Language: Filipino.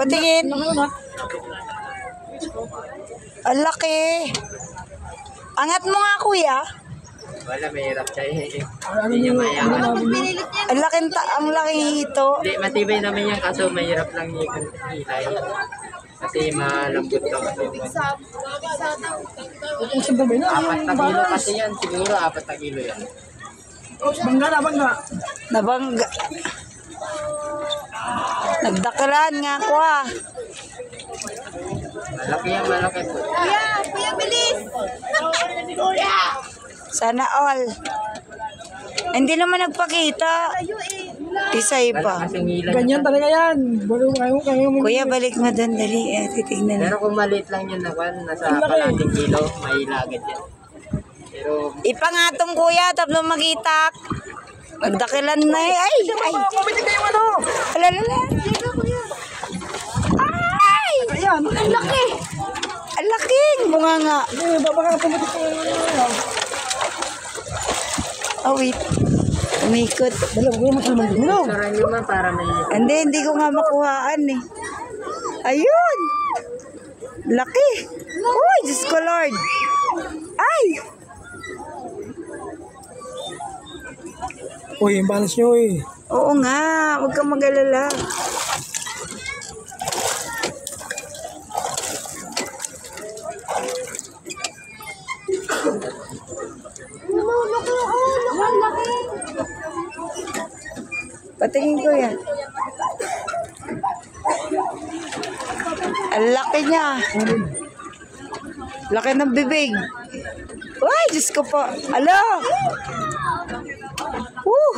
Patingin. Ang laki. Angat mo nga, kuya. Wala, mahirap siya eh. Hindi niya mayangan. Ang laking hito. Hindi, matibay naman yan kaso mahirap lang yung hilay. Kasi malambot lang kasi. 4 na kilo kasi yan. Siguro 4 na kilo yan. Nabangga. Nagdakalan nga ako ah. Malaki yan, malaki po. Kuya, bilis! Sana all. Hindi naman nagpakita. Isay pa. Kasing hilay. Ganyan talaga yan. Kuya, balik mo doon. Dali. Titignan. Pero kung maliit lang yun na kwan, nasa kalating kilo, may lagit yan. Pero Ipangatong kuya, tapos magitak. Nagdakilan na eh. Ay! Ay! Pumitig na yung ano. Alala. Ay! Ayan. Ang laki! Ang laking bunga nga. Baka pumitig na yung ano. Oh, wait. Umikot. Dalawa ko yung masalman din. saran nyo man para may... Hindi ko nga makuhaan eh. Ayun! Laki! Uy, Diyos ko Lord! Ay! Uy, yung balance nyo eh. Oo nga, huwag kang mag-alala. Patingin ko yan. Ang laki niya. Laki ng bibig. Uy, Diyos ko po. Ala! Woo!